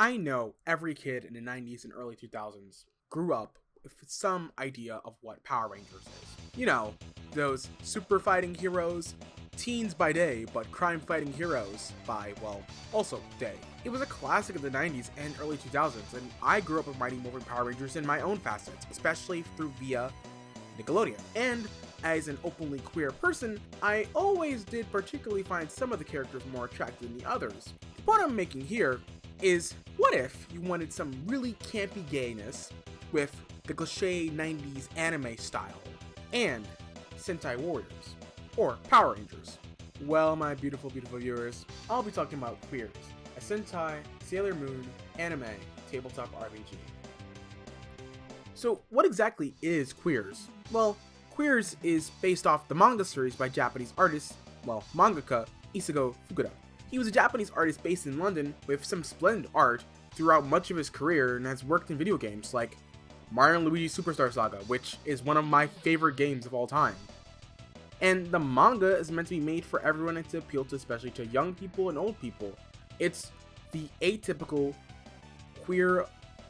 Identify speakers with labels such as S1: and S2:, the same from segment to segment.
S1: I know every kid in the 90s and early 2000s grew up with some idea of what Power Rangers is. You know, those super fighting heroes, teens by day, but crime fighting heroes by, well, also day. It was a classic of the 90s and early 2000s, and I grew up with Mighty Morphin Power Rangers in my own facets, especially through via Nickelodeon. And as an openly queer person, I always did particularly find some of the characters more attractive than the others. The point I'm making here is, what if you wanted some really campy gayness with the cliché 90s anime style and Sentai warriors, or Power Rangers? Well, my beautiful, beautiful viewers, I'll be talking about Queerz, a Sentai, Sailor Moon, anime, tabletop RPG. So what exactly is Queerz? Well, Queerz is based off the manga series by Japanese artist, mangaka, Isago Fukuda. He was a Japanese artist based in London with some splendid art throughout much of his career and has worked in video games like Mario & Luigi Superstar Saga, which is one of my favorite games of all time. And the manga is meant to be made for everyone and to appeal to especially to young people and old people. It's the atypical queer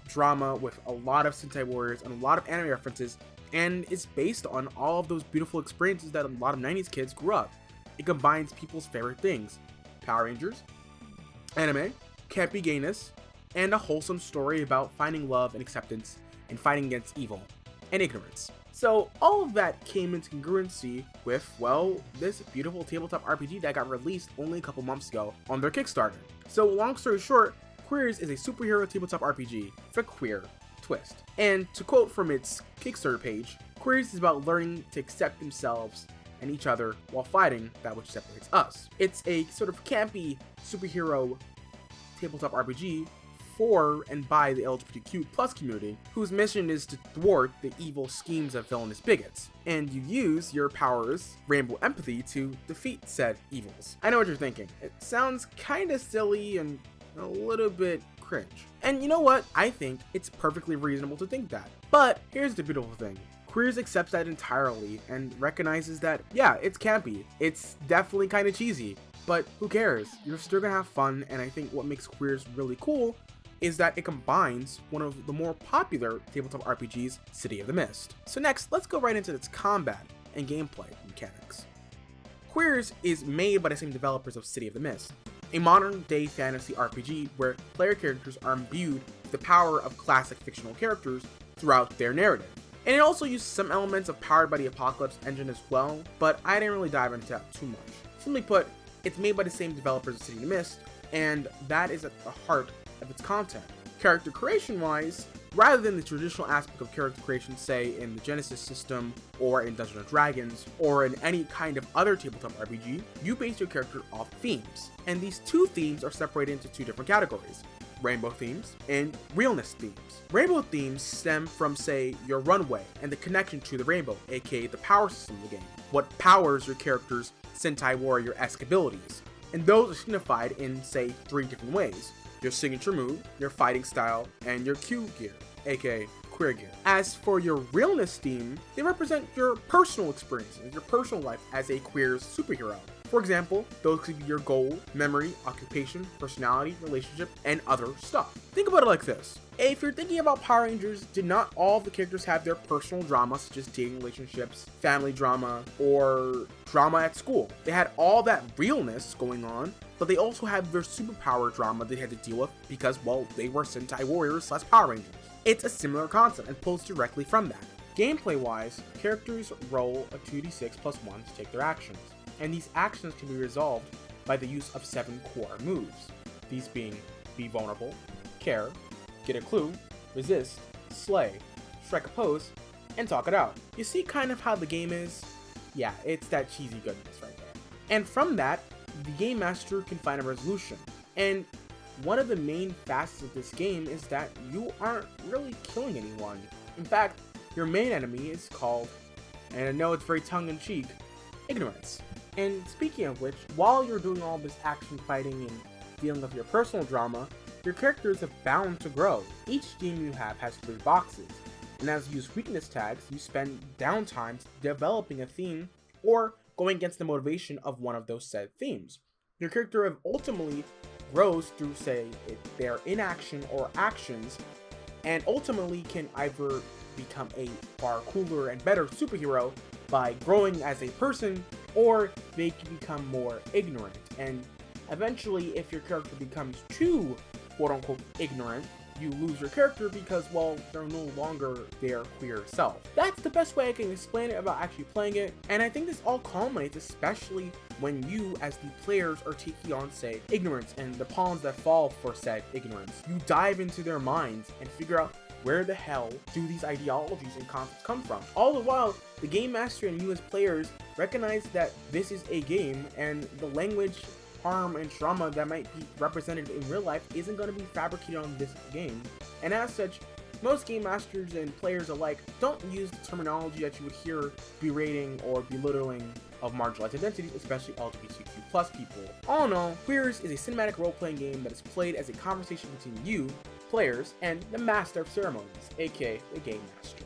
S1: drama with a lot of Sentai warriors and a lot of anime references, and it's based on all of those beautiful experiences that a lot of 90s kids grew up. It combines people's favorite things: Power Rangers, anime, campy gayness, and a wholesome story about finding love and acceptance and fighting against evil and ignorance. So all of that came into congruency with, well, this beautiful tabletop RPG that got released only a couple months ago on their Kickstarter. So long story short, Queerz is a superhero tabletop RPG with a queer twist. And to quote from its Kickstarter page, Queerz is about learning to accept themselves and each other while fighting that which separates us. It's a sort of campy superhero tabletop RPG for and by the LGBTQ plus community, whose mission is to thwart the evil schemes of villainous bigots. And you use your powers, rainbow empathy, to defeat said evils. I know what you're thinking. It sounds kinda silly and a little bit cringe. And you know what? I think it's perfectly reasonable to think that. But here's the beautiful thing. Queerz accepts that entirely and recognizes that, yeah, it's campy. It's definitely kind of cheesy, but who cares? You're still gonna have fun, and I think what makes Queerz really cool is that it combines one of the more popular tabletop RPGs, City of the Mist. So next, let's go right into its combat and gameplay mechanics. Queerz is made by the same developers of City of the Mist, a modern-day fantasy RPG where player characters are imbued with the power of classic fictional characters throughout their narrative. And it also uses some elements of Powered by the Apocalypse engine as well, but I didn't really dive into that too much. Simply put, it's made by the same developers of City of the Mist, and that is at the heart of its content. Character creation wise, rather than the traditional aspect of character creation, say in the Genesis system, or in Dungeons & Dragons, or in any kind of other tabletop RPG, you base your character off themes. And these two themes are separated into two different categories: rainbow themes and realness themes. Rainbow themes stem from, say, your runway and the connection to the rainbow, aka the power system of the game, what powers your character's Sentai warrior-esque abilities. And those are signified in, say, 3 different ways: your signature move, your fighting style, and your Q gear, aka queer gear. As for your realness theme, they represent your personal experiences, your personal life as a Queerz superhero. For example, those could be your goal, memory, occupation, personality, relationship, and other stuff. Think about it like this. If you're thinking about Power Rangers, did not all of the characters have their personal drama, such as dating relationships, family drama, or drama at school? They had all that realness going on, but they also had their superpower drama they had to deal with because, well, they were Sentai warriors / Power Rangers. It's a similar concept and pulls directly from that. Gameplay wise, characters roll a 2d6 + 1 to take their actions, and these actions can be resolved by the use of 7 core moves. These being be vulnerable, care, get a clue, resist, slay, strike a pose, and talk it out. You see kind of how the game is? Yeah, it's that cheesy goodness right there. And from that, the game master can find a resolution. And one of the main facets of this game is that you aren't really killing anyone. In fact, your main enemy is called, and I know it's very tongue-in-cheek, ignorance. And speaking of which, while you're doing all this action fighting and dealing with your personal drama, your characters are bound to grow. Each theme you have has 3 boxes, and as you use weakness tags, you spend downtime developing a theme or going against the motivation of one of those said themes. Your character will ultimately grows through, say, their inaction or actions, and ultimately can either become a far cooler and better superhero by growing as a person, or they can become more ignorant. And eventually, if your character becomes too quote-unquote ignorant, you lose your character because, well, they're no longer their queer self. That's the best way I can explain it about actually playing it, and I think this all culminates especially when you, as the players, are taking on, say, ignorance and the pawns that fall for said ignorance. You dive into their minds and figure out where the hell do these ideologies and concepts come from. All the while, the game master and you as players recognize that this is a game, and the language, harm, and trauma that might be represented in real life isn't going to be fabricated on this game. And as such, most game masters and players alike don't use the terminology that you would hear berating or belittling of marginalized identities, especially LGBTQ+ people. All in all, Queerz is a cinematic role-playing game that is played as a conversation between you, players, and the Master of Ceremonies, aka the Game Master.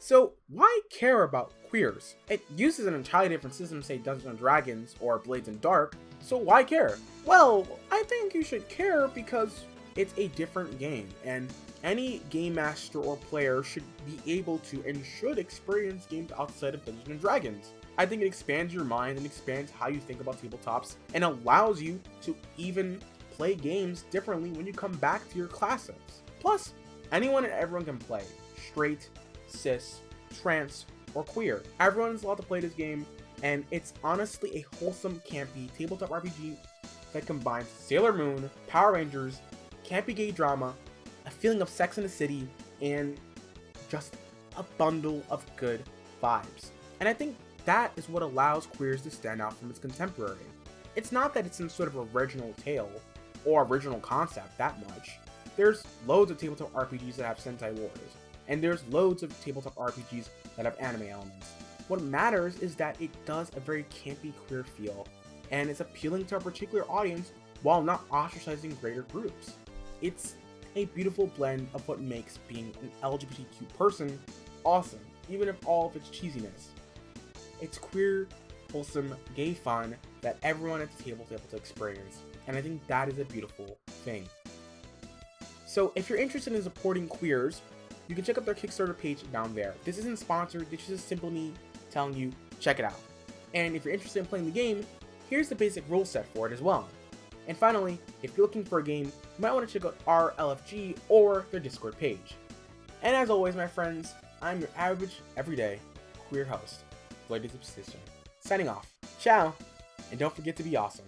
S1: So why care about Queerz? It uses an entirely different system, say Dungeons & Dragons or Blades in Dark, so why care? Well, I think you should care because it's a different game, and any game master or player should be able to and should experience games outside of Dungeons & Dragons. I think it expands your mind and expands how you think about tabletops and allows you to even play games differently when you come back to your classics. Plus, anyone and everyone can play, straight, cis, trans, or queer. Everyone's allowed to play this game, and it's honestly a wholesome, campy tabletop RPG that combines Sailor Moon, Power Rangers, campy gay drama, a feeling of Sex in the City, and just a bundle of good vibes. And I think that is what allows Queerz to stand out from its contemporary. It's not that it's some sort of original tale or original concept that much. There's loads of tabletop RPGs that have Sentai wars, and there's loads of tabletop RPGs that have anime elements. What matters is that it does a very campy queer feel, and it's appealing to a particular audience while not ostracizing greater groups. It's a beautiful blend of what makes being an LGBTQ person awesome, even if all of its cheesiness. It's queer, wholesome, gay fun that everyone at the table is able to experience, and I think that is a beautiful thing. So if you're interested in supporting Queerz, you can check out their Kickstarter page down there. This isn't sponsored, this is just simply me telling you, check it out. And if you're interested in playing the game, here's the basic rule set for it as well. And finally, if you're looking for a game, you might want to check out our LFG or their Discord page. And as always, my friends, I'm your average, everyday, queer host, Ladies of Position, signing off. Ciao, and don't forget to be awesome.